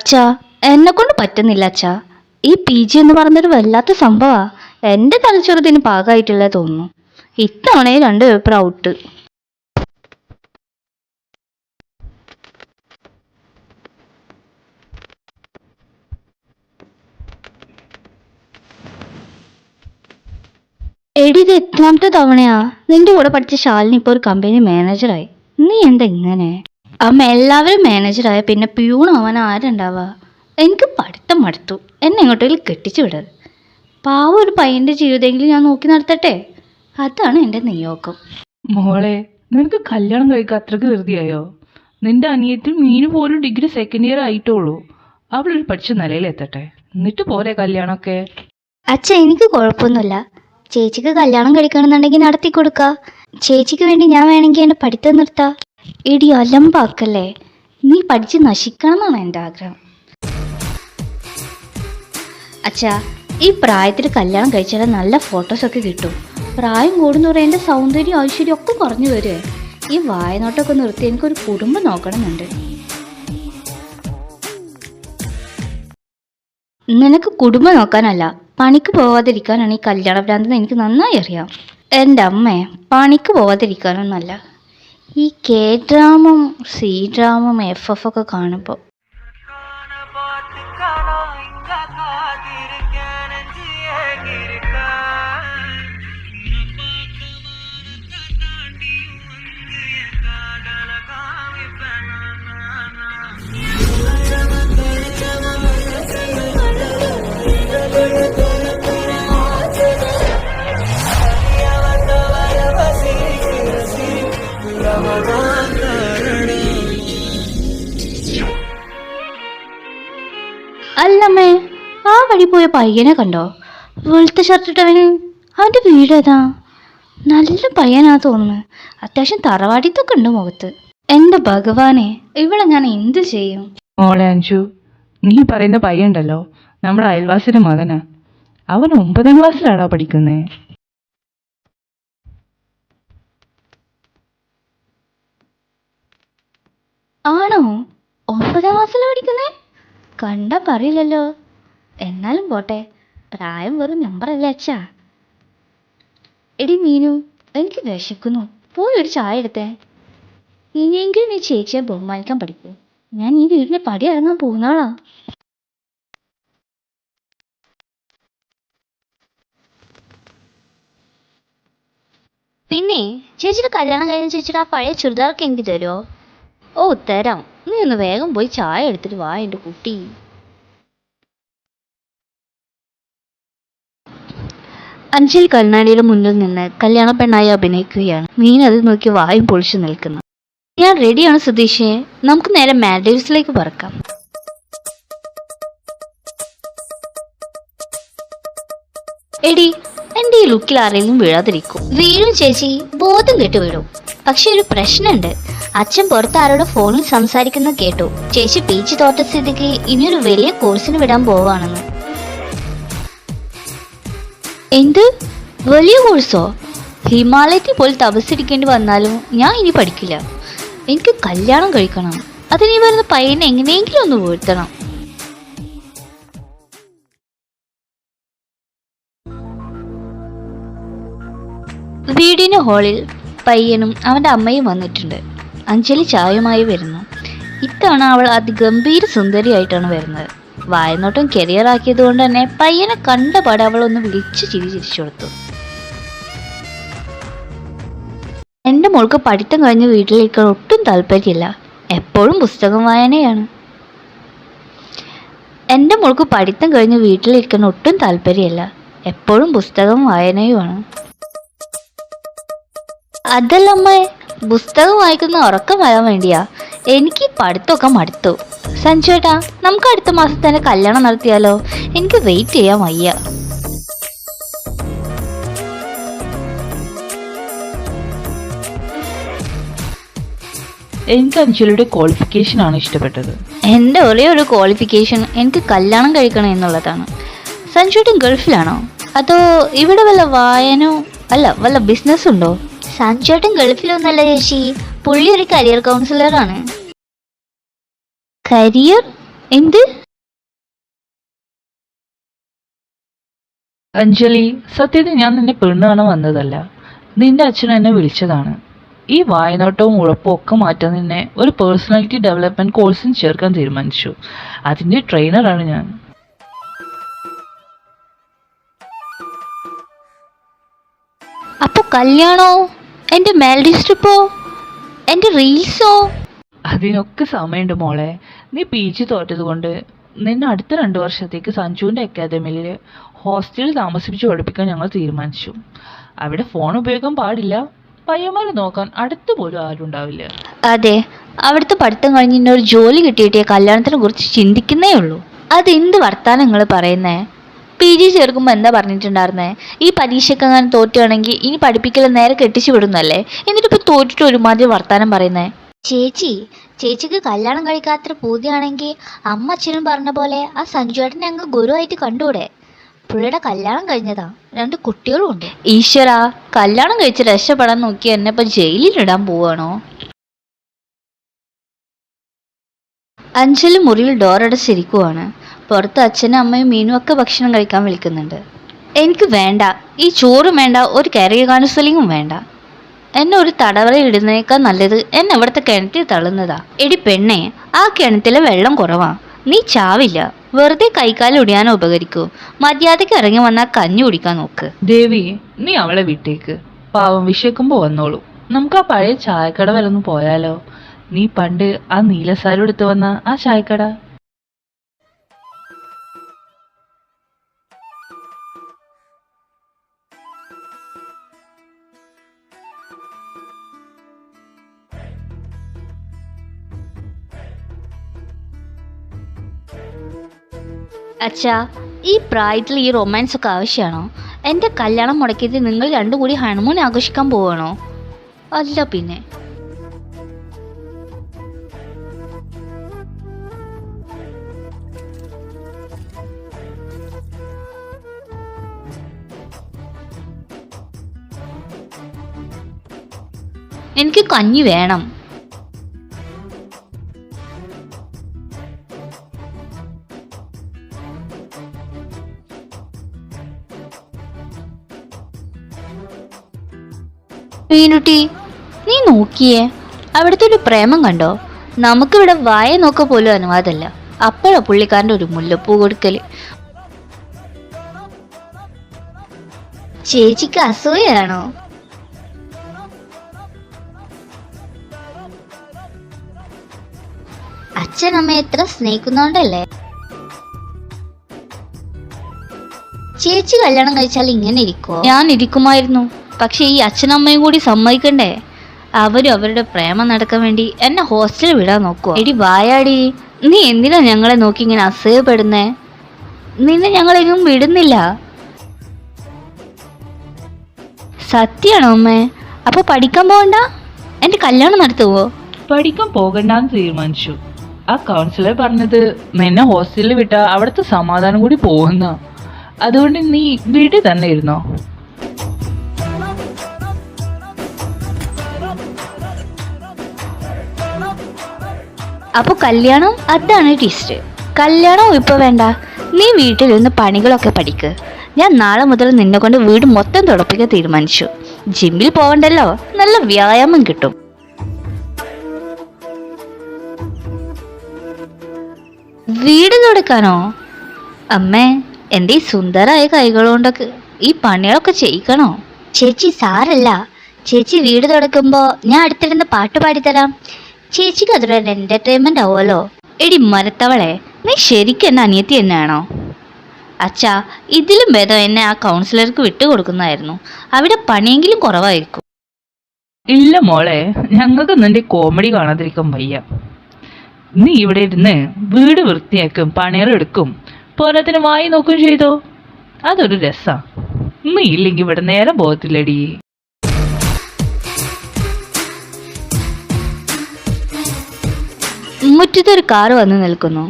അച്ഛാ, എന്നെ കൊണ്ട് പറ്റുന്നില്ല അച്ഛാ. ഈ PG എന്ന് പറഞ്ഞൊരു വല്ലാത്ത സംഭവാ. എൻ്റെ തലച്ചോറത്തിന് പാകമായിട്ടില്ല തോന്നുന്നു. ഇത്തവണ 2 പേപ്പർ ഔട്ട്. എടി, ഇത് എത്രാമത്തെ തവണയാ? നിന്റെ കൂടെ പഠിച്ച ശാലിനി ഇപ്പോൾ ഒരു കമ്പനി മാനേജറായി. നീ എന്താ ഇങ്ങനെ? അമ്മ, എല്ലാവരും മാനേജറായ പിന്നെ പ്യൂണാവാൻ ആരുണ്ടാവുക? എനിക്ക് പഠിത്തം മടുത്തു. എന്നെ എങ്ങോട്ടെങ്കിലും കെട്ടിച്ചു വിടരുത്. പാവം ഒരു പയ്യൻ്റെ ജീവിതമെങ്കിലും ഞാൻ നോക്കി നടത്തട്ടെ. അതാണ് എൻ്റെ നിയോഗം. മോളെ, നിനക്ക് കല്യാണം കഴിക്കാൻ അത്രക്ക് ധൃതിയായോ? നിന്റെ അനിയത്തിൽ മീനു പോലും ഡിഗ്രി സെക്കൻഡ് ഇയർ ആയിട്ടുള്ളൂ. അവളൊരു പഠിച്ച നിലയിലെത്തട്ടെ, എന്നിട്ട് പോരെ കല്യാണമൊക്കെ. അച്ഛൻ, എനിക്ക് കുഴപ്പമൊന്നുമില്ല. ചേച്ചിക്ക് കല്യാണം കഴിക്കണമെന്നുണ്ടെങ്കിൽ നടത്തി കൊടുക്കുക. ചേച്ചിക്ക് വേണ്ടി ഞാൻ വേണമെങ്കിൽ എൻ്റെ പഠിത്തം നിർത്താം. ഇടി അലമ്പാക്കല്ലേ. നീ പഠിച്ച് നശിക്കണം എന്നാണ് എൻ്റെ ആഗ്രഹം. അച്ഛാ, ഈ പ്രായത്തിൽ കല്യാണം കഴിച്ചാൽ നല്ല ഫോട്ടോസൊക്കെ കിട്ടും. പ്രായം കൂടുന്നവരെ എൻ്റെ സൗന്ദര്യം ഐശ്വര്യം ഒക്കെ കുറഞ്ഞു വരുമേ. ഈ വായനോട്ടൊക്കെ നിർത്തി എനിക്കൊരു കുടുംബം നോക്കണമെന്നുണ്ട്. നിനക്ക് കുടുംബം നോക്കാനല്ല, പണിക്ക് പോവാതിരിക്കാനാണ് ഈ കല്യാണ ഭ്രാന്തെന്ന് എനിക്ക് നന്നായി അറിയാം. എൻ്റെ അമ്മേ, പണിക്ക് പോവാതിരിക്കാനൊന്നല്ല. ഈ K-ഡ്രാമം C-ഡ്രാമം FF ഒക്കെ കാണുമ്പോൾ അല്ലമ്മേ, ആ വഴി പോയ പയ്യനെ കണ്ടോ? വെളുത്ത ഷർട്ടിട്ടവന്. അവൻ്റെ വീട് ഏതാ? നല്ല പയ്യനാ തോന്നുന്നു. അത്യാവശ്യം തറവാടിത്തൊക്കെ ഉണ്ട് മുഖത്ത്. എൻ്റെ ഭഗവാനെ, ഇവിടെ ഞാൻ എന്ത് ചെയ്യും? മോളെ അഞ്ജു, നീ പറയുന്ന പയ്യണ്ടല്ലോ, നമ്മുടെ അയൽവാസിയുടെ മകനാ. അവൻ 9ാം ക്ലാസ്സിലാണോ പഠിക്കുന്നേ? ആണോ? 9ാം ക്ലാസ്സിലാണ് പഠിക്കുന്നേ? കണ്ടാ പറയില്ലല്ലോ. എന്നാലും പോട്ടെ, പ്രായം വെറും നമ്പറല്ലേ അച്ഛാ. എടി മീനു, എനിക്ക് വിശക്കുന്നു. പോയി ഒരു ചായ എടുത്തേ. ഇനിയെങ്കിലും നീ ചേച്ചിയെ ബഹുമാനിക്കാൻ പഠിക്കൂ. ഞാൻ ഈ വീടിനെ പടി ഇറങ്ങാൻ പോകുന്നാളാ. പിന്നെ ചേച്ചിയുടെ കല്യാണം കഴിഞ്ഞ ചേച്ചിയുടെ ആ പഴയ ചുരിദാർക്ക് എനിക്ക് തരുമോ? ഓ, തരാം. നീ ഒന്ന് വേഗം പോയി ചായ എടുത്തിട്ട് വാ എൻ്റെ കുട്ടി. അഞ്ജലി കണ്ണാടിയുടെ മുന്നിൽ നിന്ന് കല്യാണ പെണ്ണായി അഭിനയിക്കുകയാണ്. മീൻ അത് നോക്കി വായും പൊളിച്ചു നിൽക്കുന്നു. ഞാൻ റെഡിയാണ് സുധീഷേ, നമുക്ക് നേരെ മാൽഡീവ്സിലേക്ക് പറക്കാം. എടി, എൻ്റെ ഈ ലുക്കിൽ ആരെങ്കിലും വീഴാതിരിക്കും. വീഴും ചേച്ചി, ബോധം കെട്ട് വീഴും. പക്ഷെ ഒരു പ്രശ്നമുണ്ട്. അച്ഛൻ പുറത്ത് ആരോടെ ഫോണിൽ സംസാരിക്കുന്ന കേട്ടു. ചേച്ചി PG തോറ്റ സ്ഥിതിക്ക് ഇനിയൊരു വലിയ കോഴ്സിന് വിടാൻ പോവാണെന്ന്. എന്ത് വലിയ കോഴ്സോ? ഹിമാലയത്തിൽ പോയി തപസ്സിരിക്കേണ്ടി വന്നാലും ഞാൻ ഇനി പഠിക്കില്ല. എനിക്ക് കല്യാണം കഴിക്കണം. അതിനീ വരുന്ന പയ്യനെ എങ്ങനെയെങ്കിലും ഒന്ന് വീഴ്ത്തണം. വീടിന് ഹാളിൽ പയ്യനും അവൻ്റെ അമ്മയും വന്നിട്ടുണ്ട്. അഞ്ജലി ചായയുമായി വരുന്നു. ഇത്തവണ അവൾ അതിഗംഭീര സുന്ദരിയായിട്ടാണ് വരുന്നത്. വായനോട്ടം കരിയർ ആക്കിയത് കൊണ്ട് തന്നെ പയ്യനെ കണ്ടപാടെ അവൾ ഒന്ന് വിളിച്ചു ചിരിച്ചു കൊടുത്തു. എൻ്റെ മോൾക്ക് പഠിത്തം കഴിഞ്ഞ് വീട്ടിലേക്ക് ഒട്ടും താല്പര്യമില്ല. എപ്പോഴും പുസ്തകം വായനയാണ്. എൻ്റെ മോൾക്ക് പഠിത്തം കഴിഞ്ഞ് വീട്ടിലിരിക്കാൻ ഒട്ടും താല്പര്യമില്ല. എപ്പോഴും പുസ്തകം വായനയുമാണ്. അതല്ല അമ്മേ, പുസ്തകം വായിക്കുന്ന ഉറക്കം വരാൻ വേണ്ടിയാ. എനിക്ക് പഠിത്തമൊക്കെ മടുത്തു. സഞ്ജുവേട്ടാ, നമുക്ക് അടുത്ത മാസം തന്നെ കല്യാണം നടത്തിയാലോ? എനിക്ക് വെയിറ്റ് ചെയ്യാൻ വയ്യ. എനിക്ക് അഞ്ജലിയുടെ ക്വാളിഫിക്കേഷൻ ആണ് ഇഷ്ടപ്പെട്ടത്. എൻ്റെ ഒരേ ഒരു ക്വാളിഫിക്കേഷൻ എനിക്ക് കല്യാണം കഴിക്കണം എന്നുള്ളതാണ്. സഞ്ജുവേട്ടൻ ഗൾഫിലാണോ? അതോ ഇവിടെ വല്ല വായനോ അല്ല വല്ല ബിസിനസ് ഉണ്ടോ? സഞ്ജുവേട്ടൻ ഗൾഫിലൊന്നല്ല ചേച്ചി, പുള്ളി ഒരു കരിയർ കൗൺസിലറാണ്. കരിയർ? എന്ത്? അഞ്ജലി, സത്യത്തിൽ ഞാൻ നിന്നെ പെണ്ണ് കാണാൻ വന്നതല്ല. നിന്റെ അച്ഛൻ എന്നെ വിളിച്ചതാണ്. ഈ വായനോട്ടവും ഉഴപ്പും ഒക്കെ മാറ്റാൻ നിന്നെ ഒരു പേഴ്സണാലിറ്റി ഡെവലപ്മെന്റ് കോഴ്സിന് ചേർക്കാൻ തീരുമാനിച്ചു. അതിന്റെ ട്രെയിനറാണ് ഞാൻ. അപ്പൊ കല്യാണോ, എന്റെ മെലഡി സ്ട്രിപ്പോ, എന്റെ റീൽസോ? അതിനൊക്കെ സമയമുണ്ട് മോളെ. നീ PG തോറ്റത് കൊണ്ട് നിന്നെ അടുത്ത 2 വർഷത്തേക്ക് സഞ്ജുവിന്റെ അക്കാദമിയിൽ ഹോസ്റ്റലിൽ താമസിപ്പിച്ച് പഠിപ്പിക്കാൻ ഞങ്ങൾ തീരുമാനിച്ചു. അവിടെ ഫോൺ ഉപയോഗം പാടില്ല. പയ്യന്മാരെ നോക്കാൻ അടുത്ത് പോലും ആരും ഉണ്ടാവില്ല. അതെ, അവിടുത്തെ പഠിത്തം കഴിഞ്ഞ് ഇന്നൊരു ജോലി കിട്ടിയിട്ടേ കല്യാണത്തിനെ കുറിച്ച് ചിന്തിക്കുന്നേ ഉള്ളൂ. അതെന്ത് വർത്താനം നിങ്ങൾ പറയുന്നേ? PG ചേർക്കുമ്പോൾ എന്താ പറഞ്ഞിട്ടുണ്ടായിരുന്നേ? ഈ പരീക്ഷക്കെങ്ങാനും തോറ്റുകയാണെങ്കിൽ ഇനി പഠിപ്പിക്കൽ നേരെ കെട്ടിച്ചു വിടുന്നല്ലേ. എന്നിട്ടിപ്പോൾ തോറ്റിട്ട് ഒരുമാതിരി വർത്താനം പറയുന്നേ. ചേച്ചിക്ക് കല്യാണം കഴിക്കാത്ര പൂതിയാണെങ്കിൽ അമ്മ അച്ഛനും പറഞ്ഞ പോലെ ആ സഞ്ജുവേട്ടനെ അങ്ങ് ഗുരുവായിട്ട് കണ്ടൂടെ? പുള്ളിയുടെ കല്യാണം കഴിഞ്ഞതാ, 2 കുട്ടികളും ഉണ്ട്. ഈശ്വരാ, കല്യാണം കഴിച്ച് രക്ഷപ്പെടാൻ നോക്കി എന്നെ ഇപ്പൊ ജയിലിലിടാൻ പോവാണോ? അഞ്ജലി മുറിയിൽ ഡോറടച്ചിരിക്കുവാണ്. പുറത്ത് അച്ഛനും അമ്മയും മീനും ഒക്കെ ഭക്ഷണം കഴിക്കാൻ വിളിക്കുന്നുണ്ട്. എനിക്ക് വേണ്ട, ഈ ചോറും വേണ്ട, ഒരു കരിയർ കൗൺസിലിങ്ങും വേണ്ട. എന്നെ ഒരു തടവറയിൽ ഇടുന്നേക്കാൾ നല്ലത് എന്നെ ഇവിടുത്തെ കിണറ്റിൽ തള്ളുന്നതാ. എടി പെണ്ണെ, ആ കിണറ്റിലെ വെള്ളം കുറവാ, നീ ചാവില്ല. വെറുതെ കൈക്കാലം ഒടിയാനോ ഉപകരിക്കൂ. മര്യാദയ്ക്ക് ഇറങ്ങി വന്നാൽ കഞ്ഞി കുടിക്കാൻ നോക്ക്. ദേവി, നീ അവളെ വിട്ടേക്ക്. പാവം വിശക്കുമ്പോ വന്നോളൂ. നമുക്ക് ആ പഴയ ചായക്കട വരെ ഒന്ന് പോയാലോ? നീ പണ്ട് ആ നീലസാരി എടുത്ത് വന്ന ആ ചായക്കട. അച്ഛാ, ഈ പ്രായത്തിൽ ഈ റൊമാൻസ് ഒക്കെ ആവശ്യമാണോ? എൻ്റെ കല്യാണം മുടക്കിയിട്ട് നിങ്ങൾ 2 കൂടി ഹണിമൂൺ ആഘോഷിക്കാൻ പോവാണോ? അല്ല പിന്നെ. എനിക്ക് കഞ്ഞി വേണം. മീനുട്ടി, നീ നോക്കിയേ, അവിടുത്തെ ഒരു പ്രേമം കണ്ടോ? നമുക്കിവിടെ വായ നോക്ക പോലും അനുവാദമല്ല. അപ്പോഴാ പുള്ളിക്കാരൻ്റെ ഒരു മുല്ലപ്പൂ കൊടുക്കല്. ചേച്ചിക്ക് അസൂയാണോ? അച്ഛനമ്മ എത്ര സ്നേഹിക്കുന്നോണ്ടല്ലേ. ചേച്ചി കല്യാണം കഴിച്ചാൽ ഇങ്ങനെ ഇരിക്കോ? ഞാൻ ഇരിക്കുമായിരുന്നു. പക്ഷെ ഈ അച്ഛനമ്മയും കൂടി സമ്മതിക്കണ്ടേ? അവരും അവരുടെ പ്രേമം നടക്കാൻ വേണ്ടി എന്നെ ഹോസ്റ്റലിൽ വിടാൻ നോക്കുവോ? എടി വായാടി, നീ എന്തിനാ ഞങ്ങളെ നോക്കി ഇങ്ങനെ അസഹ്യപ്പെടുന്നേ? നിന്നെ ഞങ്ങളെങ്ങും വിടുന്നില്ല. സത്യാണോ അമ്മേ? അപ്പൊ പഠിക്കാൻ പോകണ്ട, എന്റെ കല്യാണം നടത്തുവോ? പഠിക്കാൻ പോകണ്ടെന്ന് തീരുമാനിച്ചു. ആ കൗൺസിലർ പറഞ്ഞത് നിന്നെ ഹോസ്റ്റലിൽ വിട്ടാ അവിടുത്തെ സമാധാനം കൂടി പോകുന്ന. അതുകൊണ്ട് നീ വീട്ടിൽ തന്നെ ഇരുന്നോ. അപ്പൊ കല്യാണം? അതാണ് ട്വിസ്റ്റ്. കല്യാണം ഇപ്പൊ വേണ്ട, നീ വീട്ടിലിരുന്ന് പണികളൊക്കെ പഠിക്ക്. ഞാൻ നാളെ മുതൽ നിന്നെ കൊണ്ട് വീട് മൊത്തം തുടപ്പിക്കാൻ തീരുമാനിച്ചു. ജിമ്മിൽ പോവണ്ടല്ലോ, നല്ല വ്യായാമം കിട്ടും. വീട് തുടക്കാനോ? അമ്മേ, എൻ്റെ ഈ സുന്ദരായ കൈകളുകൊണ്ടൊക്കെ ഈ പണികളൊക്കെ ചെയ്യിക്കണോ? ചേച്ചി സാരല്ല, ചേച്ചി വീട് തുടക്കുമ്പോ ഞാൻ അടുത്തിരുന്ന് പാട്ട് പാടിത്തരാം. ചേച്ചിക്ക് അതൊരു എന്റർടൈൻമെന്റ് ആവുമല്ലോ. എടി മരത്തവളെ, നീ ശരിക്കും എന്നെ അനിയത്തി തന്നെയാണോ? അച്ഛാ, ഇതിലും ഭേദം എന്നെ ആ കൗൺസിലർക്ക് വിട്ടുകൊടുക്കുന്നതായിരുന്നു. അവിടെ പണിയെങ്കിലും കുറവായിരിക്കും. ഇല്ല മോളെ, ഞങ്ങൾക്ക് നിന്റെ കോമഡി കാണാതിരിക്കാൻ വയ്യ. നീ ഇവിടെ ഇരുന്ന് വീട് വൃത്തിയാക്കും, പണിയറെടുക്കും, പോരാത്തിന് വായി നോക്കും ചെയ്തോ. അതൊരു രസാ. നീ ഇല്ലെങ്കിൽ ഇവിടെ നേരം പോകത്തില്ലടി. മുറ്റത്തൊരു കാറ് വന്നു നിൽക്കുന്നു.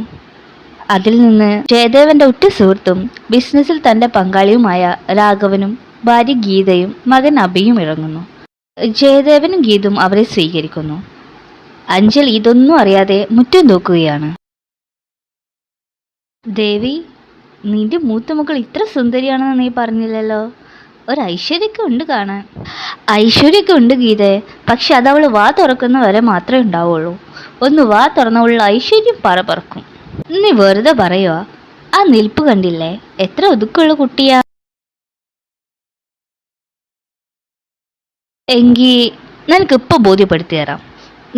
അതിൽ നിന്ന് ജയദേവന്റെ ഉറ്റ സുഹൃത്തും ബിസിനസ്സിൽ തന്റെ പങ്കാളിയുമായ രാഘവനും ഭാര്യ ഗീതയും മകൻ അഭിയും ഇറങ്ങുന്നു. ജയദേവനും ഗീതും അവരെ സ്വീകരിക്കുന്നു. അഞ്ജലി ഇതൊന്നും അറിയാതെ മുറ്റം നോക്കുകയാണ്. ദേവി, നിന്റെ മൂത്ത മകൾ ഇത്ര സുന്ദരിയാണെന്ന് നീ പറഞ്ഞില്ലല്ലോ. ഒരു ഐശ്വര്യമൊക്കെ ഉണ്ട് കാണാൻ. ഐശ്വര്യമൊക്കെ ഉണ്ട് ഗീതേ, പക്ഷെ അത് അവൾ വാ തുറക്കുന്ന വരെ മാത്രമേ ഉണ്ടാവുള്ളൂ. ഒന്ന് വാ തുറന്നുള്ള ഐശ്വര്യം പറക്കും. നീ വെറുതെ പറയുക. ആ നിൽപ്പ് കണ്ടില്ലേ, എത്ര ഒതുക്കുള്ള കുട്ടിയാ. എങ്കിൽ നിനക്കിപ്പോൾ ബോധ്യപ്പെടുത്തി തരാം.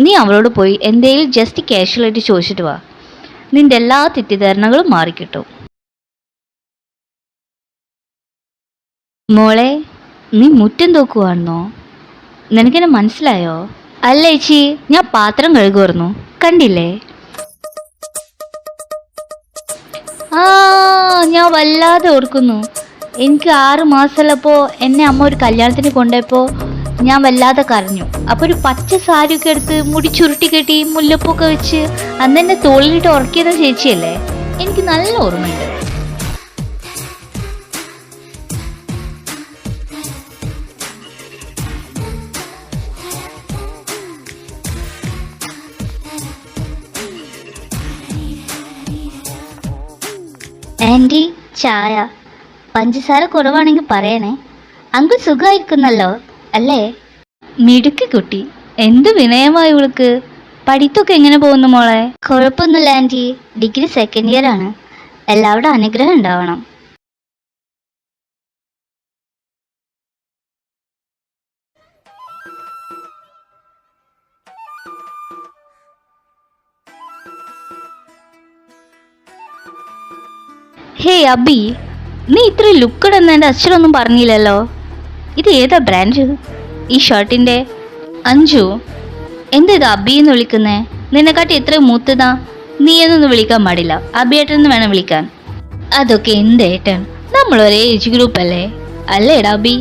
നീ അവളോട് പോയി എന്തെങ്കിലും ജസ്റ്റ് കാഷ്വലായിട്ട് ചോദിച്ചിട്ട് വാ. നിന്റെ എല്ലാ തെറ്റിദ്ധാരണകളും മാറിക്കിട്ടും. മോളെ, നീ മുറ്റം തൂക്കുവാണെന്നോ? നിനക്കെന്നെ മനസ്സിലായോ? അല്ല ചേച്ചി, ഞാൻ പാത്രം കഴുകുമായിരുന്നു, കണ്ടില്ലേ? ആ, ഞാൻ വല്ലാതെ ഓർക്കുന്നു. എനിക്ക് 6 മാസമുള്ളപ്പോൾ എന്നെ അമ്മ ഒരു കല്യാണത്തിന് കൊണ്ടുപോയപ്പോൾ ഞാൻ വല്ലാതെ കരഞ്ഞു. അപ്പോൾ ഒരു പച്ച സാരിയൊക്കെ എടുത്ത് മുടി ചുരുട്ടി കെട്ടി മുല്ലപ്പൊക്കെ വെച്ച് അന്ന് എന്നെ തോളിലിട്ട് ഉറക്കിയത് ചേച്ചിയല്ലേ? എനിക്ക് നല്ല ഓർമ്മയുണ്ട്. ആൻറ്റി, ചായ. പഞ്ചസാര കുറവാണെങ്കിൽ പറയണേ. അങ്കിൾ സുഖമായിരിക്കുന്നല്ലോ അല്ലേ? മിടുക്കി കുട്ടി, എന്ത് വിനയമായി ഇവൾക്ക്. പഠിത്തമൊക്കെ എങ്ങനെ പോകുന്നു മോളെ? കുഴപ്പമൊന്നുമില്ല ആൻറ്റി, ഡിഗ്രി സെക്കൻഡ് ഇയർ ആണ്. എല്ലാവരുടെ അനുഗ്രഹം ഉണ്ടാവണം. ഹേ അബി, നീ ഇത്ര ലുക്കഡ് എന്ന് എൻ്റെ അച്ഛനൊന്നും പറഞ്ഞില്ലല്ലോ. ഇത് ഏതാ ബ്രാൻഡ് ഈ ഷർട്ടിൻ്റെ? അഞ്ജു, എന്താ ഇത് അബി എന്ന് വിളിക്കുന്നേ? നിന്നെക്കാട്ടി എത്ര മൂത്തതാ. നീ എന്നൊന്നും വിളിക്കാൻ പാടില്ല, അബിയേട്ടൻ വേണം വിളിക്കാൻ. അതൊക്കെ എന്ത് ഏട്ടൻ, നമ്മൾ ഒരേ ഏജ് ഗ്രൂപ്പ് അല്ലേ? അല്ലേടാ അബി?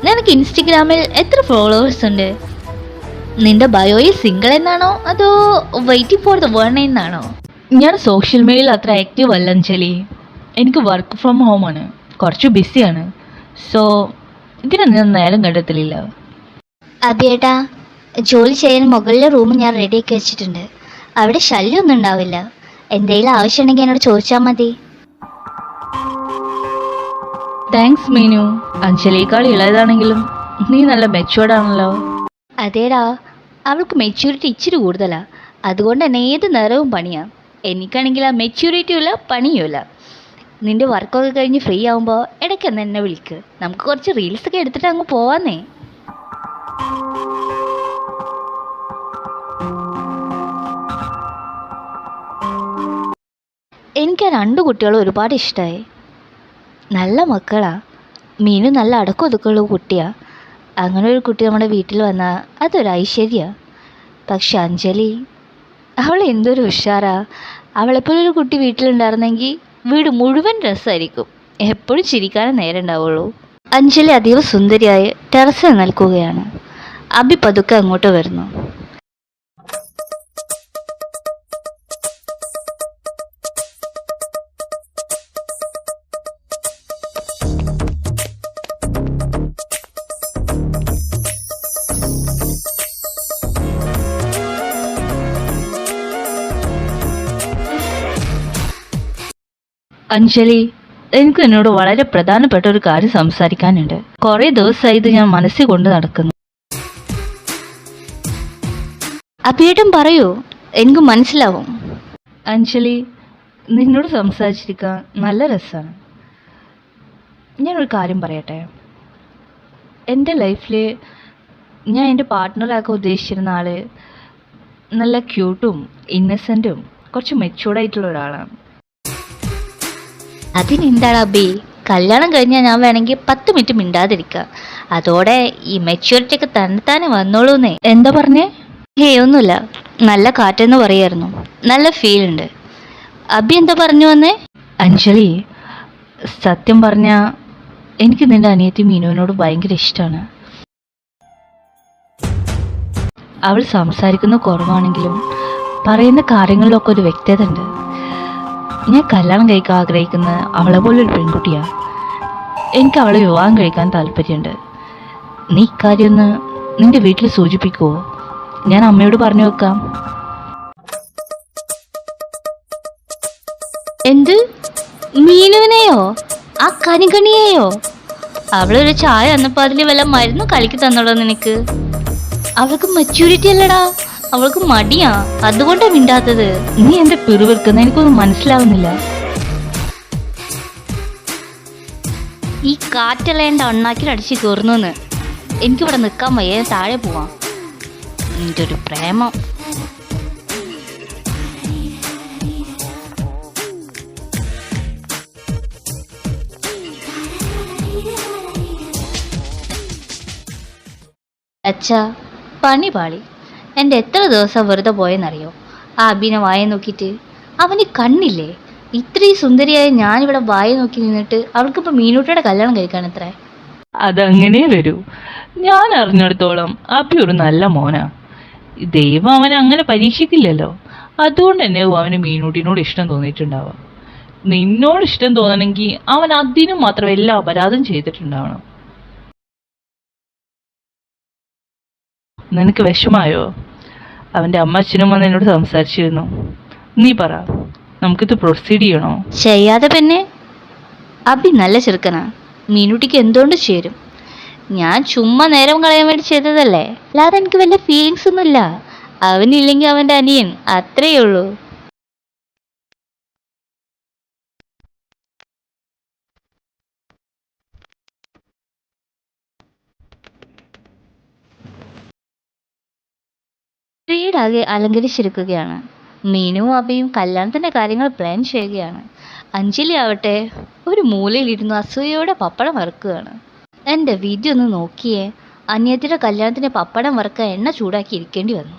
നിനക്ക് ഇൻസ്റ്റഗ്രാമിൽ എത്ര ഫോളോവേഴ്സ് ഉണ്ട്? നിന്റെ ബയോയിൽ സിംഗിൾ എന്നാണോ അതോ വെയിറ്റിംഗ് ഫോർ ദ വൺ എന്നാണോ? ഞാൻ സോഷ്യൽ മീഡിയയിൽ അത്ര ആക്റ്റീവ് അല്ല അഞ്ജലി. എനിക്ക് വർക്ക് ഫ്രം ഹോമാണ്, കുറച്ച് ബിസിയാണ്. സോ ഇതിനൊന്നും ഞാൻ നേരം കണ്ടെത്തലില്ല. അബിയേട്ടാ, ജോലി ചെയ്യാൻ മുകളിലെ റൂം ഞാൻ റെഡിയാക്കി വെച്ചിട്ടുണ്ട്. അവിടെ ശല്യമൊന്നും ഉണ്ടാവില്ല. എന്തെങ്കിലും ആവശ്യമുണ്ടെങ്കിൽ എന്നോട് ചോദിച്ചാൽ മതി. താങ്ക്സ് മീനു. അഞ്ജലിയേക്കാൾ ഇളയതാണെങ്കിലും നീ നല്ല മെച്ചുവേർഡ് ആണല്ലോ. അതേടാ, അവൾക്ക് മെച്യൂരിറ്റി ഇച്ചിരി കൂടുതലാണ്. അതുകൊണ്ട് തന്നെ ഏത് നേരവും പണിയാണ്. എനിക്കാണെങ്കിൽ ആ മെച്യൂരിറ്റിയും ഇല്ല, പണിയുമില്ല. നിന്റെ വർക്കൊക്കെ കഴിഞ്ഞ് ഫ്രീ ആകുമ്പോൾ ഇടയ്ക്കൊന്ന് എന്നെ വിളിക്ക്. നമുക്ക് കുറച്ച് റീൽസൊക്കെ എടുത്തിട്ട് അങ്ങ് പോവാന്നേ. എനിക്ക് ആ 2 കുട്ടികളും ഒരുപാട് ഇഷ്ടമായി. നല്ല മക്കളാ. മീനു നല്ല അടക്കം ഒതുക്കുള്ള കുട്ടിയാണ്. അങ്ങനെ ഒരു കുട്ടി നമ്മുടെ വീട്ടിൽ വന്നാൽ അതൊരു ഐശ്വര്യമാണ്. പക്ഷെ അഞ്ജലി, അവൾ എന്തൊരു ഉഷാറാ. അവളെപ്പോലൊരു കുട്ടി വീട്ടിലുണ്ടായിരുന്നെങ്കിൽ വീട് മുഴുവൻ രസമായിരിക്കും. എപ്പോഴും ചിരിക്കാനേ നേരം ഉണ്ടാവുള്ളൂ. അഞ്ജലി അതീവ സുന്ദരിയായി ടെറസിൽ നിൽക്കുകയാണ്. അബി പതുക്കെ അങ്ങോട്ട് വരുന്നു. അഞ്ജലി, എനിക്ക് എന്നോട് വളരെ പ്രധാനപ്പെട്ട ഒരു കാര്യം സംസാരിക്കാനുണ്ട്. കുറേ ദിവസമായി ഇത് ഞാൻ മനസ്സിൽ കൊണ്ട് നടക്കുന്നു. അബിയേട്ടൻ പറയൂ, എനിക്ക് മനസ്സിലാവും. അഞ്ജലി, നിന്നോട് സംസാരിച്ചിരിക്കാൻ നല്ല രസമാണ്. ഞാനൊരു കാര്യം പറയട്ടെ. എൻ്റെ ലൈഫിൽ ഞാൻ എൻ്റെ പാർട്ട്ണറാക്കാൻ ഉദ്ദേശിച്ചിരുന്ന ആൾ നല്ല ക്യൂട്ടും ഇന്നസെൻറ്റും കുറച്ച് മെച്യൂർഡായിട്ടുള്ള ഒരാളാണ്. അതിനെന്താണ് അബി? കല്യാണം കഴിഞ്ഞാൽ ഞാൻ വേണമെങ്കിൽ 10 മിനിറ്റ് മിണ്ടാതിരിക്കാം. അതോടെ ഈ മെച്യൂരിറ്റി ഒക്കെ തന്നെത്താനെ വന്നോളൂന്നേ. എന്താ പറഞ്ഞേ? ഒന്നുമില്ല. നല്ല കാറ്റെന്ന് പറയായിരുന്നു. നല്ല ഫീൽ ഉണ്ട്. അബി എന്താ പറഞ്ഞു വന്നേ? അഞ്ജലി, സത്യം പറഞ്ഞാൽ എനിക്ക് നിൻ്റെ അനിയത്തി മീനുവിനോട് ഭയങ്കര ഇഷ്ടമാണ്. അവൾ സംസാരിക്കുന്ന കുറവാണെങ്കിലും പറയുന്ന കാര്യങ്ങളിലൊക്കെ ഒരു വ്യക്തത ഉണ്ട്. ഞാൻ കല്യാണം കഴിക്കാൻ ആഗ്രഹിക്കുന്ന അവളെ പോലൊരു പെൺകുട്ടിയാണ്. എനിക്ക് അവളെ വിവാഹം കഴിക്കാൻ താല്പര്യമുണ്ട്. നീ ഇക്കാര്യം ഒന്ന് നിൻ്റെ വീട്ടിൽ സൂചിപ്പിക്കുമോ? ഞാൻ അമ്മയോട് പറഞ്ഞു വെക്കാം. എന്ത്? മീനുവിനെയോ? ആ കണികണിയെയോ? അവളൊരു ചായ തന്നപ്പോ അതില് വല്ല മരുന്നും കലക്കി തന്നോളൂ നിനക്ക്? അവൾക്ക് മെച്യൂരിറ്റി അല്ലടാ, അവൾക്ക് മടിയാ, അതുകൊണ്ടാ മിണ്ടാത്തത്. നീ എന്റെ പിറുവിറുക്കുന്ന എനിക്കൊന്നും മനസ്സിലാവുന്നില്ല. ഈ കാറ്റല്ല എൻ്റെ അണ്ണാക്കിലടിച്ച് കയറുന്നു. എനിക്കിവിടെ നിൽക്കാൻ വയ്യ, താഴെ പോവാം. നിന്റെ ഒരു പ്രേമം. അച്ഛാ, പണി പാളി. എൻ്റെ എത്ര ദിവസം വെറുതെ പോയെന്നറിയോ ആ അബിനെ വായ നോക്കിയിട്ട്? അവന് കണ്ണില്ലേ? ഇത്രയും സുന്ദരിയായ ഞാനിവിടെ വായ നോക്കി നിന്നിട്ട് അവൾക്കിപ്പോൾ മീനൂട്ടിയുടെ കല്യാണം കഴിക്കാനത്രേ. അതങ്ങനെ വരൂ. ഞാൻ അറിഞ്ഞിടത്തോളം അബി ഒരു നല്ല മോനാ. ദൈവം അവനെ അങ്ങനെ പരീക്ഷിക്കില്ലല്ലോ. അതുകൊണ്ട് തന്നെ അവന് മീനൂട്ടിനോട് ഇഷ്ടം തോന്നിയിട്ടുണ്ടാവാം. നിന്നോട് ഇഷ്ടം തോന്നണമെങ്കിൽ അവൻ അതിനും മാത്രം എല്ലാ അപരാധം ചെയ്തിട്ടുണ്ടാവണം. നിനക്ക് വിഷമായോ? അവൻ്റെ അമ്മ അച്ഛനും വന്ന് എന്നോട് സംസാരിച്ചിരുന്നു. നീ പറ, നമുക്കിത് പ്രൊസീഡ് ചെയ്യണോ? ചെയ്യാതെ പിന്നെ. അബി നല്ല ചെറുക്കനാ, മീനൂട്ടിക്ക് എന്തുകൊണ്ട് ചേരും. ഞാൻ ചുമ്മാ നേരം കളയാൻ വേണ്ടി ചെയ്തതല്ലേ, അല്ലാതെ എനിക്ക് വലിയ ഫീലിങ്സ് ഒന്നുമില്ല. അവനില്ലെങ്കിൽ അവൻ്റെ അനിയൻ, അത്രയേ ഉള്ളൂ. വീടാകെ അലങ്കരിച്ചിരിക്കുകയാണ്. മീനുവും അബിയും കല്യാണത്തിൻ്റെ കാര്യങ്ങൾ പ്ലാൻ ചെയ്യുകയാണ്. അഞ്ജലി ആവട്ടെ ഒരു മൂലയിലിരുന്ന് അസൂയയോടെ പപ്പടം വറുക്കുകയാണ്. എൻ്റെ വിധി ഒന്ന് നോക്കിയേ, അനിയത്തിയുടെ കല്യാണത്തിന് പപ്പടം വറുക്കാൻ എണ്ണ ചൂടാക്കി ഇരിക്കേണ്ടി വന്നു.